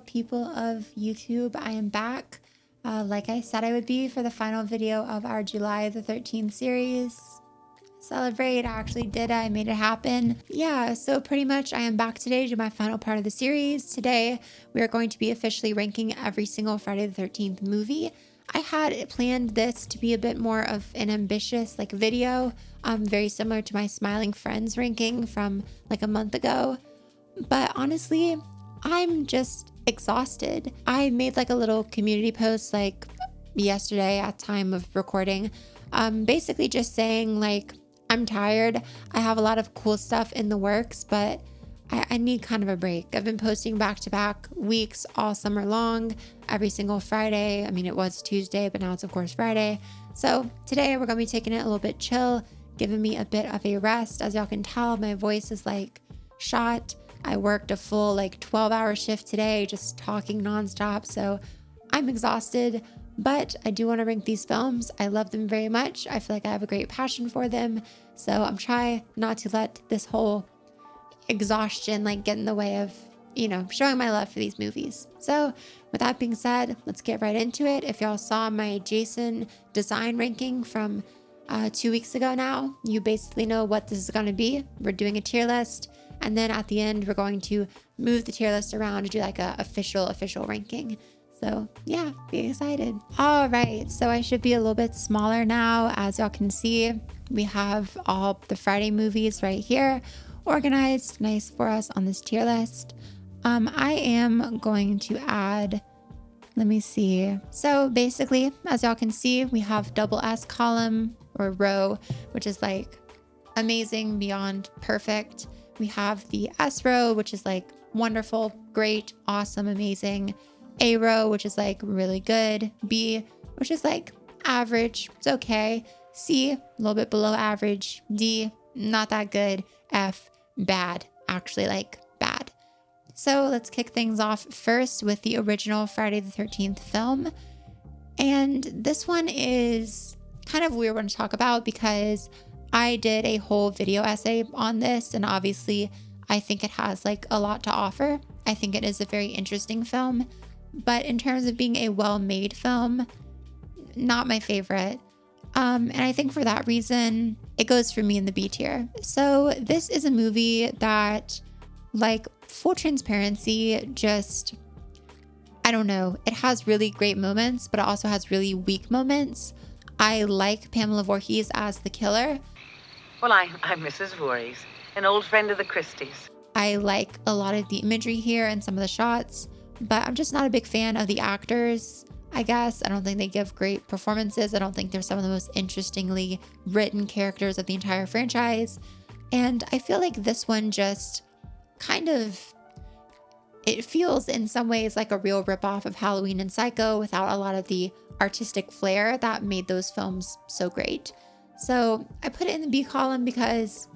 people of YouTube. I am back, like I said I would be, for the final video of our July the 13th series. Celebrate, I actually did it, I made it happen. Yeah, so pretty much I am back today to do my final part of the series. Today, we are going to be officially ranking every single Friday the 13th movie. I had planned this to be a bit more of an ambitious video, very similar to my Smiling Friends ranking from like a month ago. But honestly, I'm just exhausted. I made like a little community post like yesterday at time of recording, basically just saying like, I'm tired. I have a lot of cool stuff in the works, but I need kind of a break. I've been posting back-to-back weeks all summer long, every single Friday. I mean, it was Tuesday, but now it's of course Friday. So today we're gonna be taking it a little bit chill, giving me a bit of a rest. As y'all can tell, my voice is like shot. I worked a full 12-hour shift today, just talking nonstop. So I'm exhausted, but I do want to rank these films. I love them very much. I feel like I have a great passion for them. So I'm trying not to let this whole exhaustion get in the way of, showing my love for these movies. So with that being said, let's get right into it. If y'all saw my Jason design ranking from 2 weeks ago now, you basically know what this is going to be. We're doing a tier list. And then at the end, we're going to move the tier list around to do like a official ranking. So yeah, be excited. All right, so I should be a little bit smaller now. As y'all can see, we have all the Friday movies right here, organized nice for us on this tier list. I am going to add, let me see. So basically, as y'all can see, we have double S column or row, which is like amazing, beyond perfect. We have the S row, which is like wonderful, great, awesome, amazing. A row, which is like really good. B, which is like average, it's okay. C, a little bit below average. D, not that good. F, bad, actually like bad. So let's kick things off first with the original Friday the 13th film. And this one is kind of a weird one to talk about because I did a whole video essay on this, and obviously I think it has a lot to offer. I think it is a very interesting film, but in terms of being a well-made film, not my favorite. And I think for that reason, it goes for me in the B tier. So this is a movie that, full transparency, just, I don't know, it has really great moments, but it also has really weak moments. I like Pamela Voorhees as the killer. Well, I'm Mrs. Voorhees, an old friend of the Christies. I like a lot of the imagery here and some of the shots, but I'm just not a big fan of the actors, I guess. I don't think they give great performances. I don't think they're some of the most interestingly written characters of the entire franchise. And I feel like this one just kind of, it feels in some ways like a real ripoff of Halloween and Psycho without a lot of the artistic flair that made those films so great. So I put it in the B column because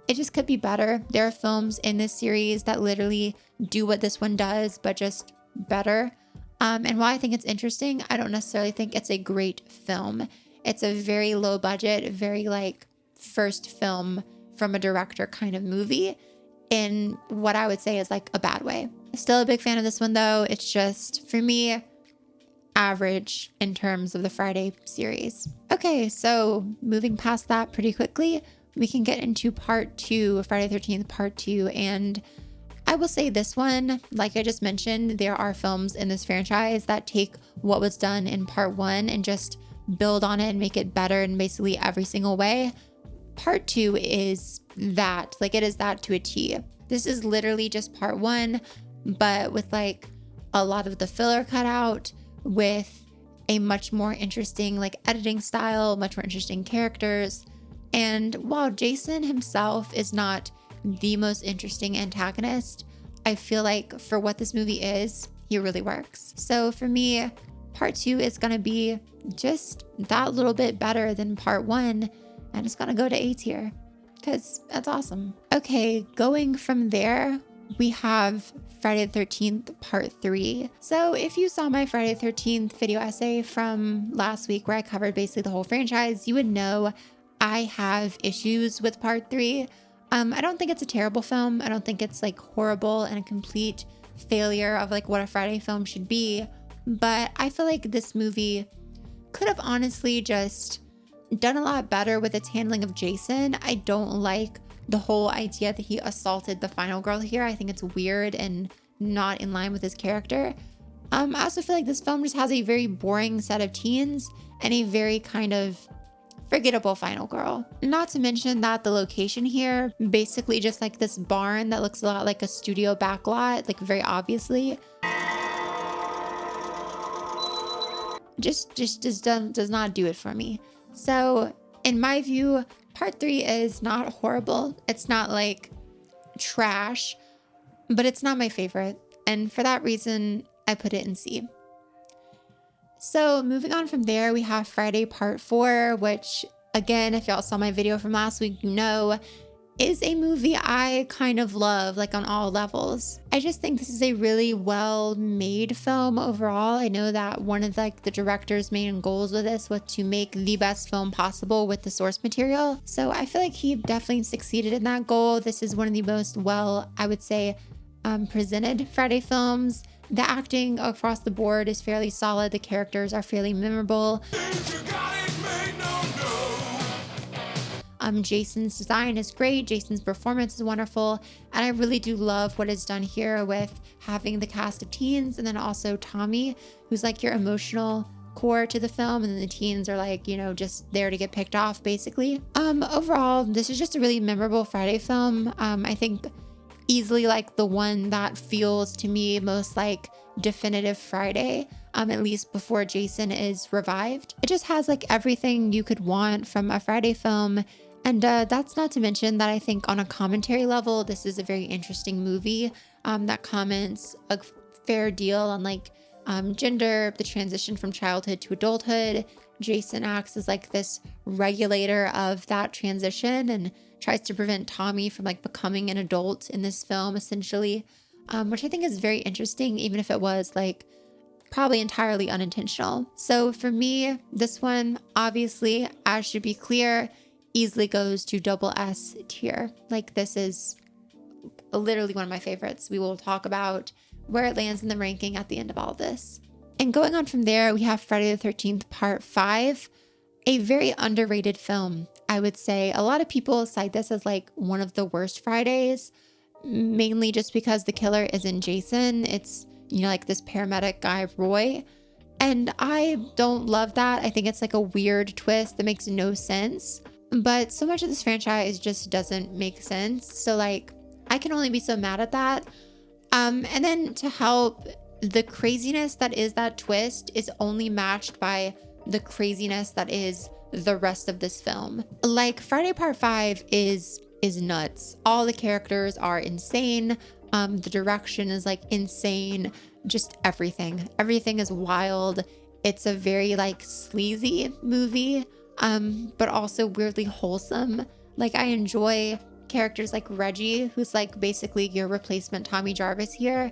it just could be better. There are films in this series that literally do what this one does, but just better. And while I think it's interesting, I don't necessarily think it's a great film. It's a very low budget, very first film from a director kind of movie in what I would say is a bad way. Still a big fan of this one though. It's just, for me, average in terms of the Friday series. Okay, so moving past that pretty quickly, we can get into part 2, Friday the 13th part 2. And I will say this one, like I just mentioned, there are films in this franchise that take what was done in part 1 and just build on it and make it better in basically every single way. Part 2 is that, it is that to a T. This is literally just part 1, but with a lot of the filler cut out, with a much more interesting editing style, much more interesting characters. And while Jason himself is not the most interesting antagonist, I feel like for what this movie is, he really works. So for me, part 2 is going to be just that little bit better than part 1, and it's going to go to A tier because that's awesome. Okay, going from there, we have Friday the 13th part 3. So if you saw my Friday the 13th video essay from last week where I covered basically the whole franchise, you would know I have issues with part 3. I don't think it's a terrible film. I don't think it's like horrible and a complete failure of like what a Friday film should be. But I feel like this movie could have honestly just done a lot better with its handling of Jason. I don't like the whole idea that he assaulted the final girl here. I think it's weird and not in line with his character. I also feel like this film just has a very boring set of teens and a very kind of forgettable final girl. Not to mention that the location here, basically just like this barn that looks a lot like a studio backlot, like very obviously, just does not do it for me. So in my view, part 3 is not horrible. It's not like trash, but it's not my favorite. And for that reason, I put it in C. So moving on from there, we have Friday Part 4, which again, if y'all saw my video from last week, you know, is a movie I kind of love, like on all levels. I just think this is a really well-made film overall. I know that one of like the director's main goals with this was to make the best film possible with the source material. So I feel like he definitely succeeded in that goal. This is one of the most well, I would say, presented Friday films. The acting across the board is fairly solid. The characters are fairly memorable. Jason's design is great. Jason's performance is wonderful. And I really do love what is done here with having the cast of teens and then also Tommy, who's like your emotional core to the film. And then the teens are like, you know, just there to get picked off basically. Overall, this is just a really memorable Friday film. I think easily like the one that feels to me most like definitive Friday, at least before Jason is revived. It just has like everything you could want from a Friday film. And that's not to mention that I think on a commentary level, this is a very interesting movie that comments a fair deal on like gender, the transition from childhood to adulthood. Jason acts as like this regulator of that transition and tries to prevent Tommy from like becoming an adult in this film essentially, which I think is very interesting, even if it was like probably entirely unintentional. So for me, this one, obviously, as should be clear, easily goes to double S tier. Like this is literally one of my favorites. We will talk about where it lands in the ranking at the end of all this. And going on from there, we have Friday the 13th Part 5, a very underrated film. I would say a lot of people cite this as like one of the worst Fridays, mainly just because the killer isn't Jason. It's, you know, like this paramedic guy, Roy. And I don't love that. I think it's like a weird twist that makes no sense. But so much of this franchise just doesn't make sense. So like, I can only be so mad at that. And then to help, the craziness that is that twist is only matched by the craziness that is the rest of this film. Like Friday Part 5 is nuts. All the characters are insane. The direction is like insane. Just everything. Everything is wild. It's a very like sleazy movie, but also weirdly wholesome. Like I enjoy characters like Reggie, who's like basically your replacement Tommy Jarvis here.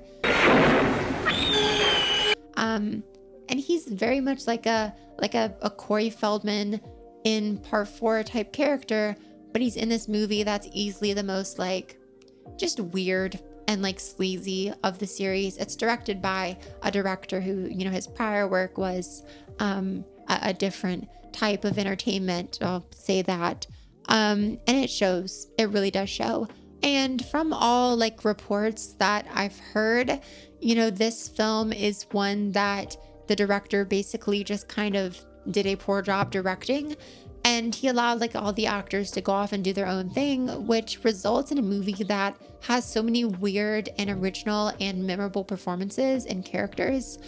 And he's very much like a Corey Feldman in Part 4 type character, but he's in this movie that's easily the most like just weird and like sleazy of the series. It's directed by a director who, you know, his prior work was a different type of entertainment, I'll say that. And it shows, it really does show. And from all like reports that I've heard, you know, this film is one that the director basically just kind of did a poor job directing, and he allowed like all the actors to go off and do their own thing, which results in a movie that has so many weird and original and memorable performances and characters.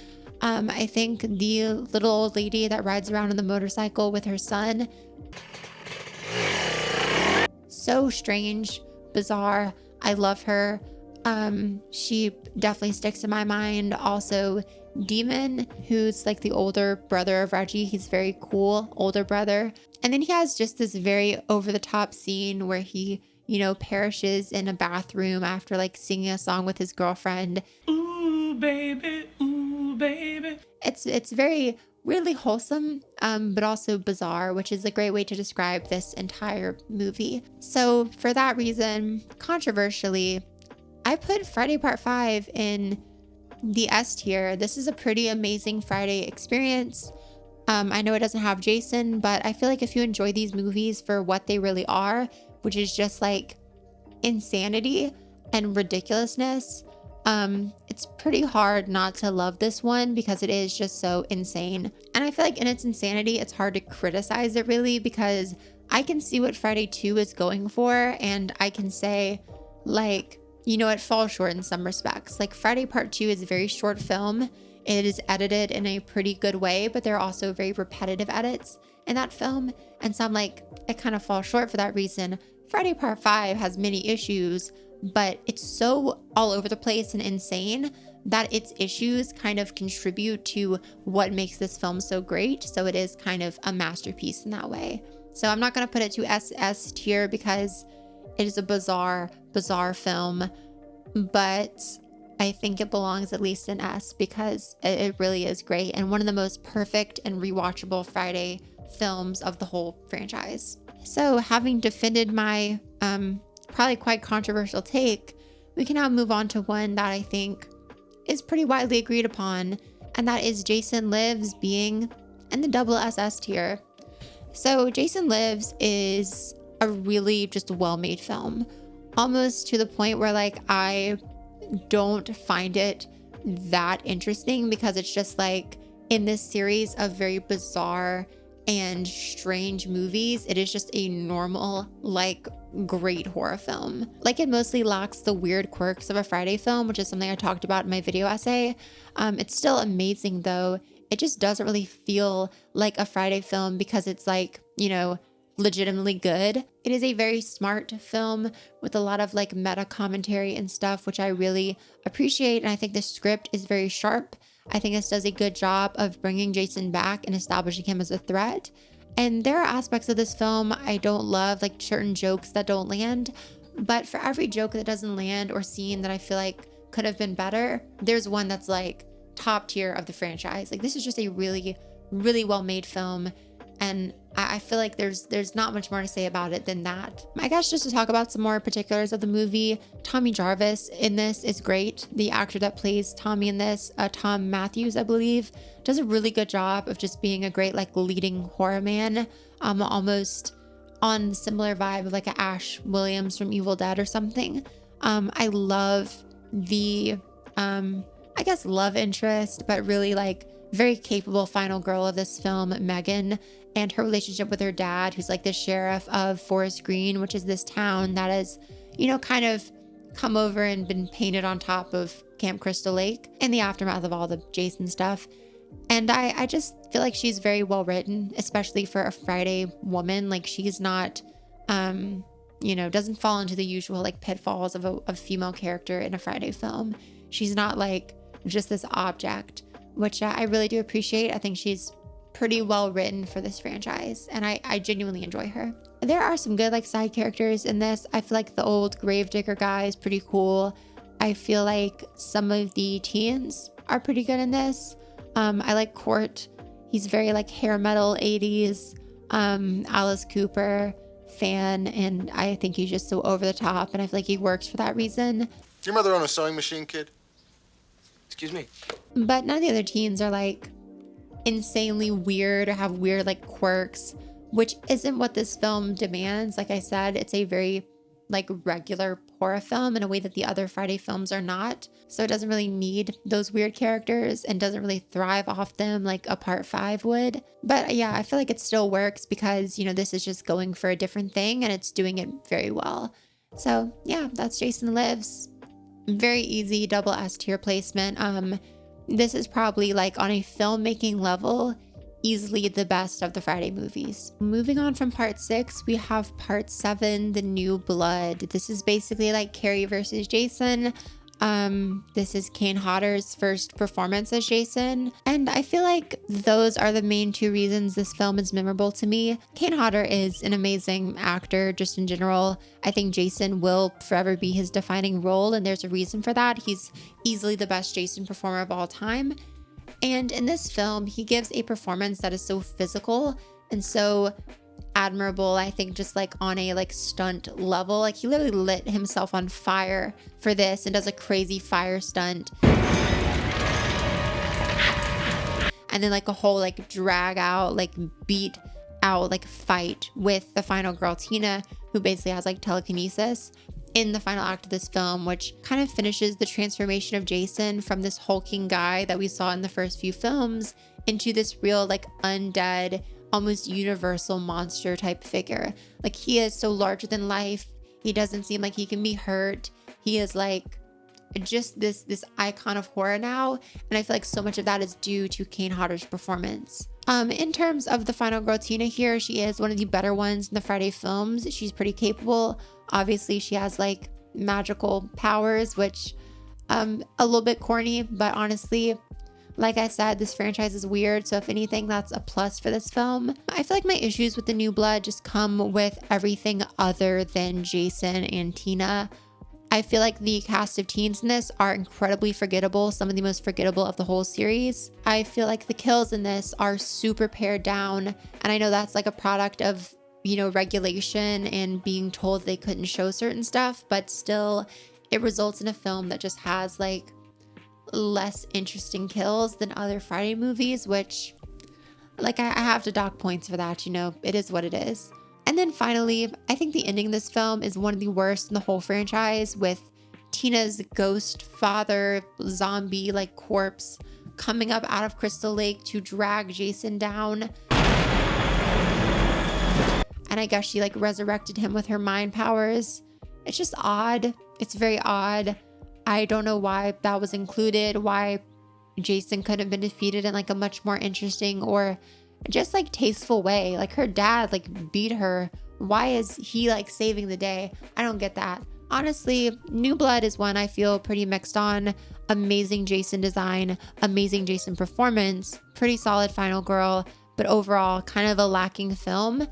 I think the little old lady that rides around on the motorcycle with her son, so strange, bizarre. I love her. She definitely sticks in my mind. Also, Demon, who's like the older brother of Reggie. He's very cool, older brother. And then he has just this very over the top scene where he, you know, perishes in a bathroom after like singing a song with his girlfriend. Ooh, baby, ooh, baby. It's very weirdly wholesome, but also bizarre, which is a great way to describe this entire movie. So for that reason, controversially, I put Friday Part 5 in the S tier. This is a pretty amazing Friday experience. I know it doesn't have Jason, but I feel like if you enjoy these movies for what they really are, which is just like insanity and ridiculousness, it's pretty hard not to love this one because it is just so insane. And I feel like in its insanity, it's hard to criticize it really, because I can see what Friday 2 is going for, and I can say, like, you know, it falls short in some respects. Like Friday Part 2 is a very short film. It is edited in a pretty good way, but there are also very repetitive edits in that film. And so I'm like, it kind of falls short for that reason. Friday Part 5 has many issues, but it's so all over the place and insane that its issues kind of contribute to what makes this film so great. So it is kind of a masterpiece in that way. So I'm not going to put it to SS tier because it is a bizarre film, but I think it belongs at least in S because it really is great and one of the most perfect and rewatchable Friday films of the whole franchise. So having defended my probably quite controversial take, we can now move on to one that I think is pretty widely agreed upon, and that is Jason Lives being in the double SS tier. So Jason Lives is a really just well-made film, almost to the point where like I don't find it that interesting because it's just like in this series of very bizarre and strange movies, it is just a normal, like, great horror film. Like, it mostly lacks the weird quirks of a Friday film, which is something I talked about in my video essay. It's still amazing though. It just doesn't really feel like a Friday film because it's like, you know, legitimately good. It is a very smart film with a lot of like meta commentary and stuff, which I really appreciate. And I think the script is very sharp. I think this does a good job of bringing Jason back and establishing him as a threat. And there are aspects of this film I don't love, like certain jokes that don't land. But for every joke that doesn't land or scene that I feel like could have been better, there's one that's like top tier of the franchise. Like this is just a really, really well-made film. And I feel like there's not much more to say about it than that. I guess just to talk about some more particulars of the movie, Tommy Jarvis in this is great. The actor that plays Tommy in this, Tom Matthews, I believe, does a really good job of just being a great like leading horror man, almost on similar vibe of like a Ash Williams from Evil Dead or something. I love the, I guess love interest, but really like very capable final girl of this film, Megan, and her relationship with her dad, who's like the sheriff of Forest Green, which is this town that has, you know, kind of come over and been painted on top of Camp Crystal Lake in the aftermath of all the Jason stuff. And I just feel like she's very well written, especially for a Friday woman. Like she's not, you know, doesn't fall into the usual like pitfalls of a female character in a Friday film. She's not like just this object, which I really do appreciate. I think she's pretty well written for this franchise, and I genuinely enjoy her. There are some good like side characters in this. I feel like the old gravedigger guy is pretty cool. I feel like some of the teens are pretty good in this. I like Court. He's very like hair metal 80s. Alice Cooper fan, and I think he's just so over the top, and I feel like he works for that reason. Your mother own a sewing machine, kid? Excuse me? But none of the other teens are like insanely weird or have weird like quirks, which isn't what this film demands. Like I said, it's a very like regular horror film in a way that the other Friday films are not. So it doesn't really need those weird characters and doesn't really thrive off them like a Part 5 would. But yeah, I feel like it still works because, you know, this is just going for a different thing and it's doing it very well. So yeah, that's Jason Lives. Very easy double S tier placement. This is probably like on a filmmaking level, easily the best of the Friday movies. Moving on from Part 6, we have Part 7, The New Blood. This is basically like Carrie versus Jason. This is Kane Hodder's first performance as Jason, and I feel like those are the main two reasons this film is memorable to me. Kane Hodder is an amazing actor just in general. I think Jason will forever be his defining role, and there's a reason for that. He's easily the best Jason performer of all time. And in this film, he gives a performance that is so physical and so admirable. I think just like on a like stunt level, like he literally lit himself on fire for this and does a crazy fire stunt. And then like a whole like drag out, like beat out, like fight with the final girl, Tina, who basically has like telekinesis in the final act of this film, which kind of finishes the transformation of Jason from this hulking guy that we saw in the first few films into this real like undead, almost universal monster type figure. Like he is so larger than life. He doesn't seem like he can be hurt. He is like just this icon of horror now, and I feel like so much of that is due to Kane Hodder's performance. In terms of the final girl, Tina, here, she is one of the better ones in the Friday films. She's pretty capable. Obviously, she has like magical powers, which a little bit corny, but honestly, like I said, this franchise is weird, so if anything, that's a plus for this film. I feel like my issues with the New Blood just come with everything other than Jason and Tina. I feel like the cast of teens in this are incredibly forgettable, some of the most forgettable of the whole series. I feel like the kills in this are super pared down, and I know that's like a product of, you know, regulation and being told they couldn't show certain stuff, but still it results in a film that just has like less interesting kills than other Friday movies, which like I have to dock points for that, you know, it is what it is. And then finally, I think the ending of this film is one of the worst in the whole franchise, with Tina's ghost father zombie like corpse coming up out of Crystal Lake to drag Jason down. And I guess she like resurrected him with her mind powers. It's just odd. It's very odd. I don't know why that was included, why Jason could have been defeated in like a much more interesting or just like tasteful way. Like her dad like beat her. Why is he like saving the day? I don't get that. Honestly, New Blood is one I feel pretty mixed on. Amazing Jason design, amazing Jason performance, pretty solid final girl, but overall kind of a lacking film.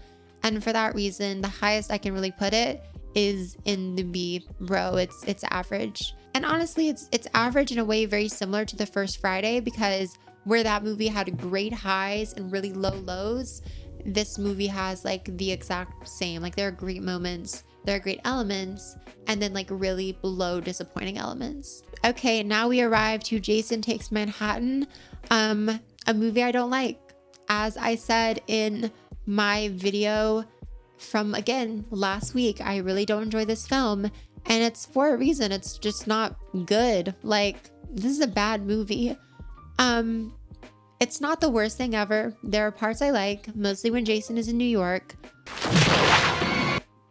And for that reason, the highest I can really put it is in the B row. It's average. And honestly, it's average in a way very similar to the first Friday, because where that movie had great highs and really low lows, this movie has like the exact same. Like there are great moments, there are great elements, and then like really below disappointing elements. Okay, now we arrive to Jason Takes Manhattan, a movie I don't like. As I said in my video from, again, last week, I really don't enjoy this film, and it's for a reason. It's just not good. Like, this is a bad movie. It's not the worst thing ever. There are parts I like, mostly when Jason is in New York.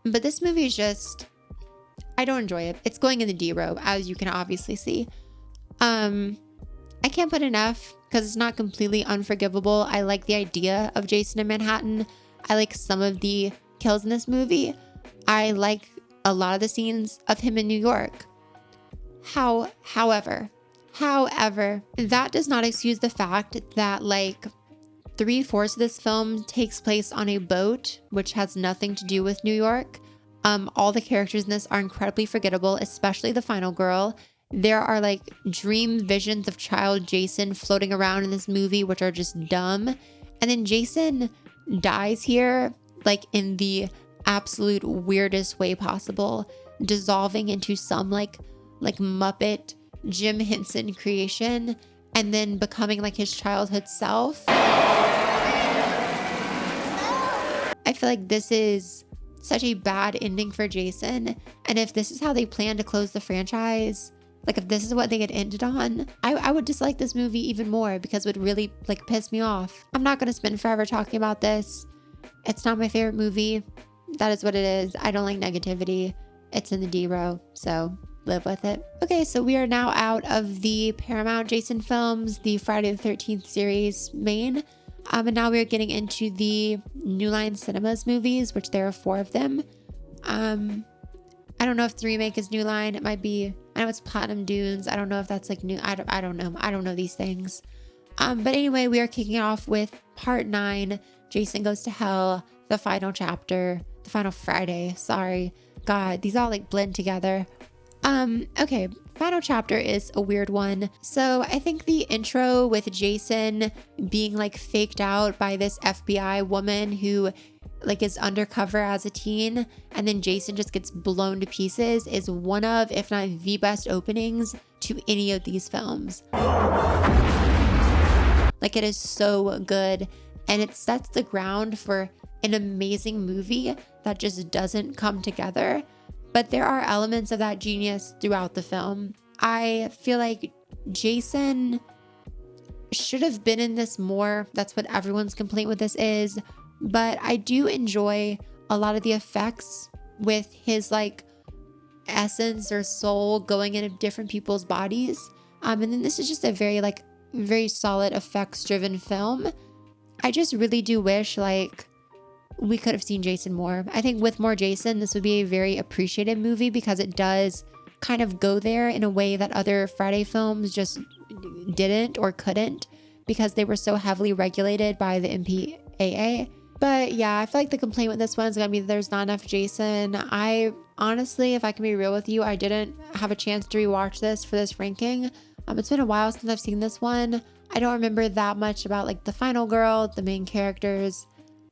But this movie is just, I don't enjoy it. It's going in the D row, as you can obviously see. I can't put enough because it's not completely unforgivable. I like the idea of Jason in Manhattan. I like some of the kills in this movie. I like a lot of the scenes of him in New York. However, that does not excuse the fact that like 3/4 of this film takes place on a boat, which has nothing to do with New York. All the characters in this are incredibly forgettable, especially the final girl. There are like dream visions of child Jason floating around in this movie, which are just dumb. And then Jason dies here, like in the absolute weirdest way possible, dissolving into some like Muppet Jim Henson creation, and then becoming like his childhood self. I feel like this is such a bad ending for Jason. And if this is how they plan to close the franchise, like if this is what they had ended on, I would dislike this movie even more, because it would really like piss me off. I'm not going to spend forever talking about this. It's not my favorite movie. That is what it is. I don't like negativity. It's in the D row, so live with it. Okay, so we are now out of the Paramount Jason films, the Friday the 13th series main. And now we're getting into the New Line Cinemas movies, which there are 4 of them. I don't know if the remake is New Line. It might be. I know it's Platinum Dunes. I don't know if that's like new. I don't know. I don't know these things. But anyway, we are kicking off with part 9. Jason Goes to Hell, the final chapter, the final Friday. Sorry. God, these all like blend together. Okay, final chapter is a weird one. So I think the intro with Jason being like faked out by this FBI woman who like is undercover as a teen, and then Jason just gets blown to pieces, is one of, if not the best openings to any of these films. Like, it is so good, and it sets the ground for an amazing movie that just doesn't come together. But there are elements of that genius throughout the film. I feel like Jason should have been in this more. That's what everyone's complaint with this is. But I do enjoy a lot of the effects with his like essence or soul going into different people's bodies. And then this is just a very solid effects driven film. I just really do wish like we could have seen Jason more. I think with more Jason, this would be a very appreciated movie because it does kind of go there in a way that other Friday films just didn't or couldn't because they were so heavily regulated by the MPAA. But yeah, I feel like the complaint with this one is gonna be that there's not enough Jason. I honestly, if I can be real with you, I didn't have a chance to rewatch this for this ranking. It's been a while since I've seen this one. I don't remember that much about like the final girl, the main characters.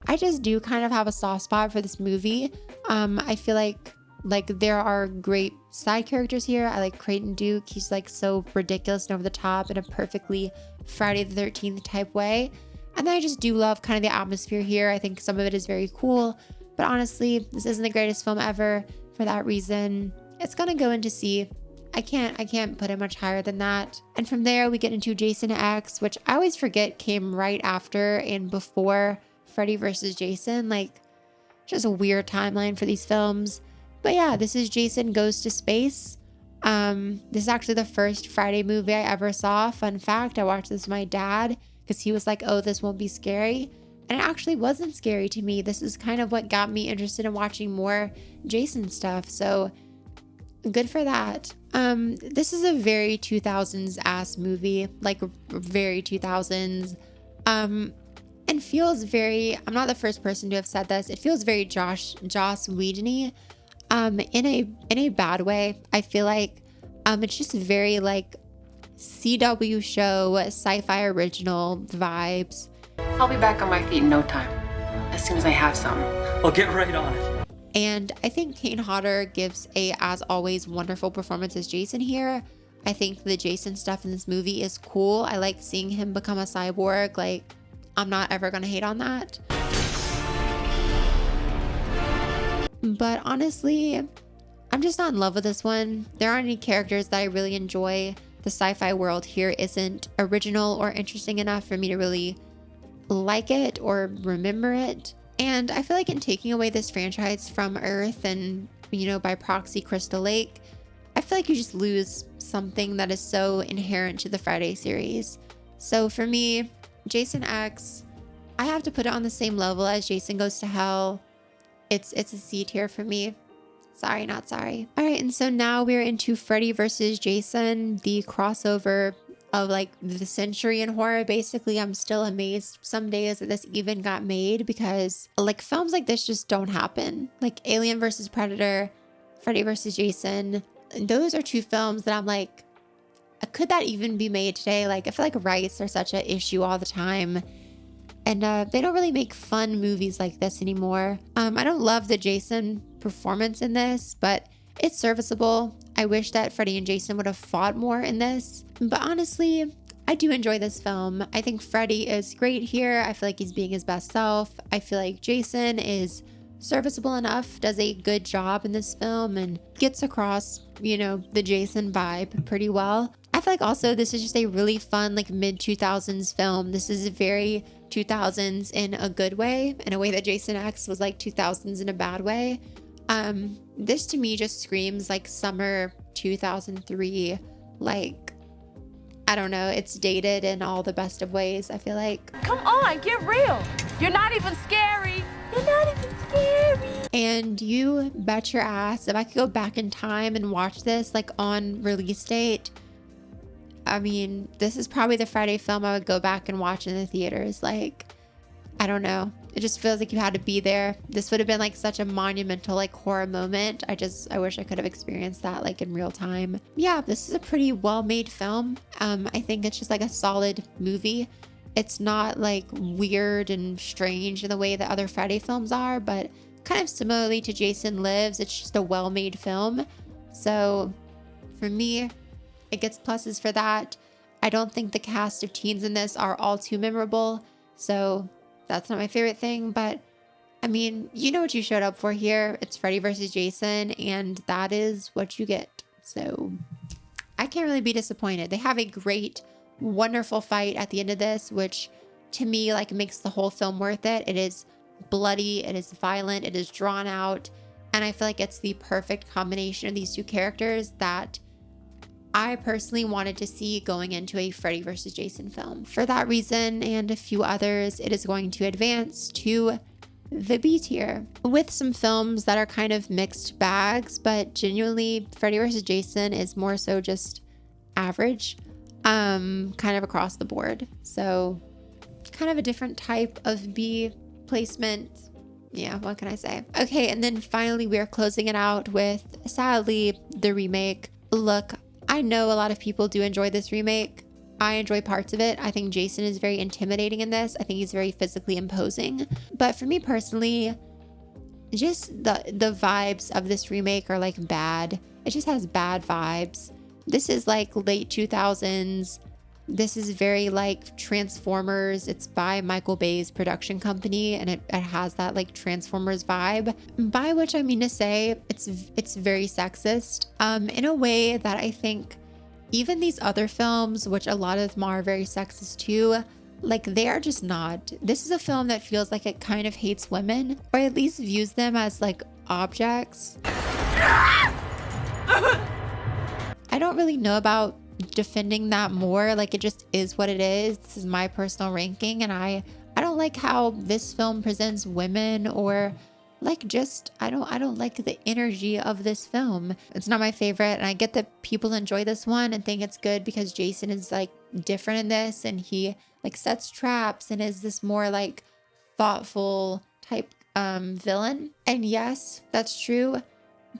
I just do kind of have a soft spot for this movie. I feel like there are great side characters here. I like Creighton Duke. He's like so ridiculous and over the top in a perfectly Friday the 13th type way. And then I just do love kind of the atmosphere here. I think some of it is very cool. But honestly, this isn't the greatest film ever. For that reason, it's gonna go into C. I can't put it much higher than that. And from there, we get into Jason X, which I always forget came right after and before Freddy versus Jason. Like, just a weird timeline for these films. But yeah, this is Jason Goes to Space. This is actually the first Friday movie I ever saw. Fun fact, I watched this with my dad because he was like, oh, this won't be scary. And it actually wasn't scary to me. This is kind of what got me interested in watching more Jason stuff. So good for that. This is a very 2000s ass movie, like very 2000s. And feels very, I'm not the first person to have said this. It feels very Joss Whedon-y, in a bad way. I feel like, it's just very like CW show, sci-fi original vibes. I'll be back on my feet in no time, as soon as I have some. I'll get right on it. And I think Kane Hodder gives a, as always, wonderful performance as Jason here. I think the Jason stuff in this movie is cool. I like seeing him become a cyborg. Like, I'm not ever gonna hate on that. But honestly, I'm just not in love with this one. There aren't any characters that I really enjoy. The sci-fi world here isn't original or interesting enough for me to really like it or remember it. And I feel like in taking away this franchise from Earth and, you know, by proxy Crystal Lake, I feel like you just lose something that is so inherent to the Friday series. So for me, Jason X, I have to put it on the same level as Jason Goes to Hell. It's a C tier for me. Sorry, not sorry. All right, and so now we're into Freddy versus Jason, the crossover of like the century in horror. Basically, I'm still amazed some days that this even got made because like films like this just don't happen. Like Alien versus Predator, Freddy versus Jason. Those are two films that I'm like, could that even be made today? Like, I feel like rights are such an issue all the time. And they don't really make fun movies like this anymore. I don't love the Jason performance in this, but it's serviceable. I wish that Freddy and Jason would have fought more in this. But honestly, I do enjoy this film. I think Freddy is great here. I feel like he's being his best self. I feel like Jason is serviceable enough, does a good job in this film, and gets across, you know, the Jason vibe pretty well. I feel like also this is just a really fun, like mid-2000s film. This is very 2000s in a good way, in a way that Jason X was like 2000s in a bad way. This to me just screams like summer 2003. Like, I don't know, it's dated in all the best of ways, I feel like. Come on, get real. You're not even scary. You're not even scary. And you bet your ass, if I could go back in time and watch this like on release date, I mean, this is probably the Friday film I would go back and watch in the theaters. Like, I don't know. It just feels like you had to be there. This would have been like such a monumental like horror moment. I wish I could have experienced that like in real time. Yeah, this is a pretty well-made film. I think it's just like a solid movie. It's not like weird and strange in the way that other Freddy films are, but kind of similarly to Jason Lives, it's just a well-made film. So for me, it gets pluses for that. I don't think the cast of teens in this are all too memorable, so that's not my favorite thing, but I mean, you know what you showed up for here. It's Freddy versus Jason, and that is what you get. So I can't really be disappointed. They have a great, wonderful fight at the end of this, which to me like makes the whole film worth it. It is bloody, it is violent, it is drawn out, and I feel like it's the perfect combination of these two characters that I personally wanted to see going into a Freddy vs. Jason film. For that reason and a few others, it is going to advance to the B tier with some films that are kind of mixed bags, but genuinely Freddy vs. Jason is more so just average, kind of across the board. So kind of a different type of B placement. Yeah, what can I say? Okay, and then finally we are closing it out with, sadly, the remake. Look, I know a lot of people do enjoy this remake. I enjoy parts of it. I think Jason is very intimidating in this. I think he's very physically imposing. But for me personally, just the vibes of this remake are like bad. It just has bad vibes. This is like late 2000s. This is very like Transformers. It's by Michael Bay's production company, and it has that like Transformers vibe. By which I mean to say it's very sexist in a way that I think even these other films, which a lot of them are very sexist too, like they are just not. This is a film that feels like it kind of hates women, or at least views them as like objects. I don't really know about defending that more. Like it just is what it is. This is my personal ranking, and I don't like how this film presents women, or like just I don't like the energy of this film. It's not my favorite, and I get that people enjoy this one and think it's good because Jason is like different in this, and he like sets traps and is this more like thoughtful type villain. And yes, that's true.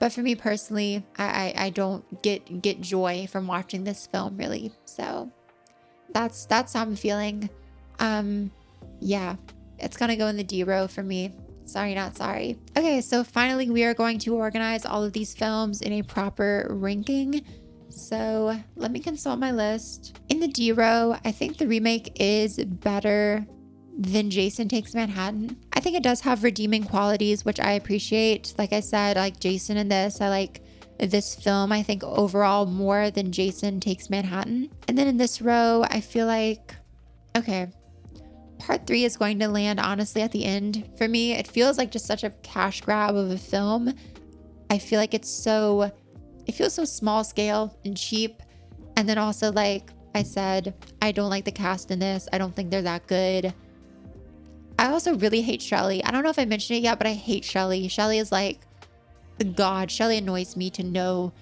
But for me personally, I don't get joy from watching this film really. So that's how I'm feeling. Yeah, it's gonna go in the D row for me. Sorry, not sorry. Okay, so finally we are going to organize all of these films in a proper ranking. So let me consult my list. In the D row, I think the remake is better than Jason Takes Manhattan. I think it does have redeeming qualities, which I appreciate. Like I said, I like Jason in this. I like this film, I think overall more than Jason Takes Manhattan. And then in this row, I feel like, okay, part 3 is going to land honestly at the end. For me, it feels like just such a cash grab of a film. I feel like it feels so small scale and cheap. And then also, like I said, I don't like the cast in this. I don't think they're that good. I also really hate Shelly. I don't know if I mentioned it yet, but I hate Shelly. Shelly is like the god. Shelly annoys me to no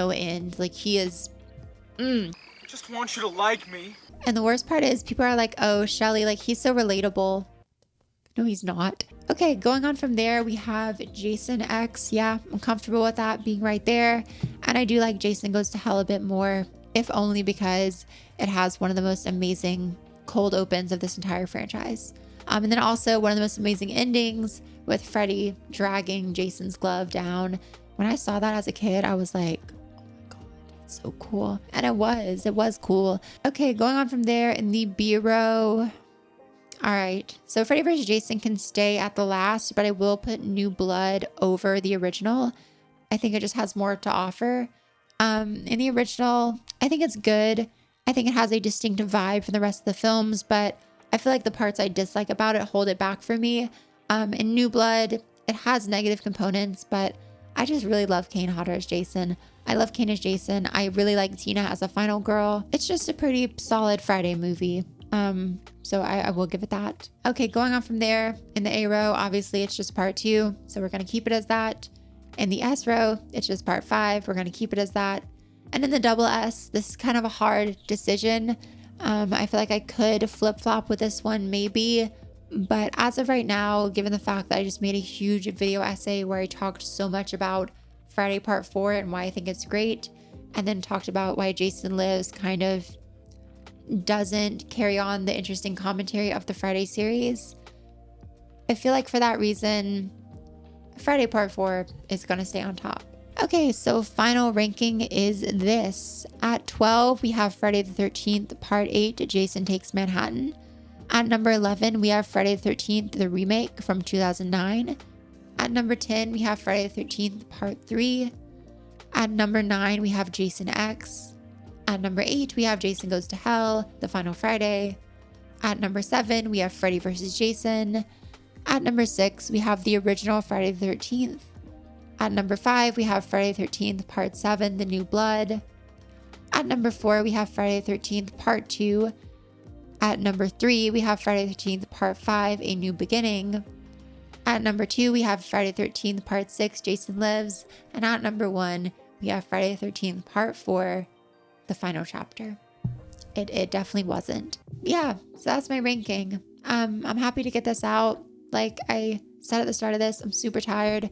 end. Like he is. I just want you to like me. And the worst part is people are like, oh, Shelly, like he's so relatable. No, he's not. Okay, going on from there, we have Jason X. Yeah, I'm comfortable with that being right there. And I do like Jason Goes to Hell a bit more, if only because it has one of the most amazing cold opens of this entire franchise. And then also one of the most amazing endings with Freddy dragging Jason's glove down. When I saw that as a kid, I was like, oh my God, it's so cool. And it was cool. Okay, going on from there in the B row. All right, so Freddy vs. Jason can stay at the last, but I will put New Blood over the original. I think it just has more to offer. In the original, I think it's good. I think it has a distinctive vibe from the rest of the films, but I feel like the parts I dislike about it hold it back for me. In New Blood, it has negative components, but I just really love Kane Hodder as Jason. I love Kane as Jason. I really like Tina as a final girl. It's just a pretty solid Friday movie. So I will give it that. Okay, going on from there, in the A row, obviously it's just part 2, so we're gonna keep it as that. In the S row, it's just part 5, we're gonna keep it as that. And in the double S, this is kind of a hard decision. I feel like I could flip-flop with this one maybe, But as of right now, given the fact that I just made a huge video essay where I talked so much about Friday Part 4 and why I think it's great, and then talked about why Jason Lives kind of doesn't carry on the interesting commentary of the Friday series, I feel like for that reason, Friday Part 4 is going to stay on top. Okay, so final ranking is this. At 12, we have Friday the 13th, Part 8, Jason Takes Manhattan. At number 11, we have Friday the 13th, the remake from 2009. At number 10, we have Friday the 13th, Part 3. At number 9, we have Jason X. At number 8, we have Jason Goes to Hell, The Final Friday. At number 7, we have Freddy vs. Jason. At number 6, we have the original Friday the 13th. At number 5, we have Friday the 13th, Part 7, The New Blood. At number 4, we have Friday the 13th, Part 2. At number 3, we have Friday the 13th, Part 5, A New Beginning. At number 2, we have Friday the 13th, Part 6, Jason Lives. And at number 1, we have Friday the 13th, Part 4, The Final Chapter. It definitely wasn't. Yeah, so that's my ranking. I'm happy to get this out. Like I said at the start of this, I'm super tired.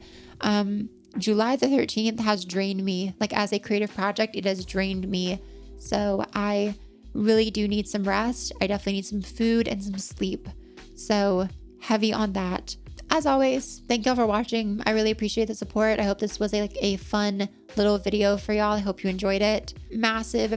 July the 13th has drained me. Like as a creative project, it has drained me. So I really do need some rest. I definitely need some food and some sleep. So heavy on that. As always, thank y'all for watching. I really appreciate the support. I hope this was a fun little video for y'all. I hope you enjoyed it. Massive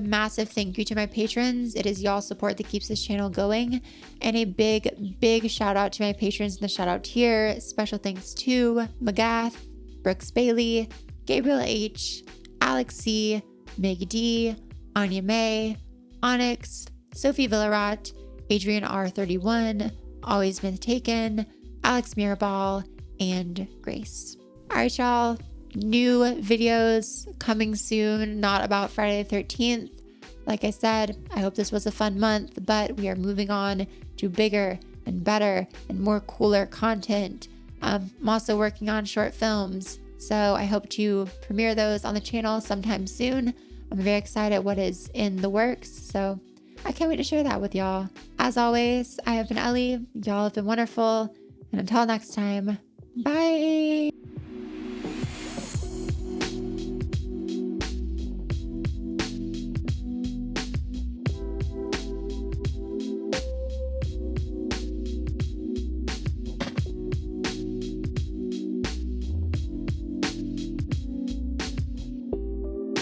thank you to my patrons. It is y'all's support that keeps this channel going. And a big shout out to my patrons in the shout out tier. Special thanks to Magath, Brooks Bailey, Gabriel H, Alex C, Meg D, Anya May, Onyx, Sophie Villarot, Adrian R31, Always Myth Taken, Alex Mirabal, and Grace. All right, y'all. New videos coming soon, not about Friday the 13th. Like I said, I hope this was a fun month, but we are moving on to bigger and better and more cooler content. I'm also working on short films, so I hope to premiere those on the channel sometime soon. I'm very excited what is in the works, so I can't wait to share that with y'all. As always, I have been Ellie. Y'all have been wonderful. And until next time, bye.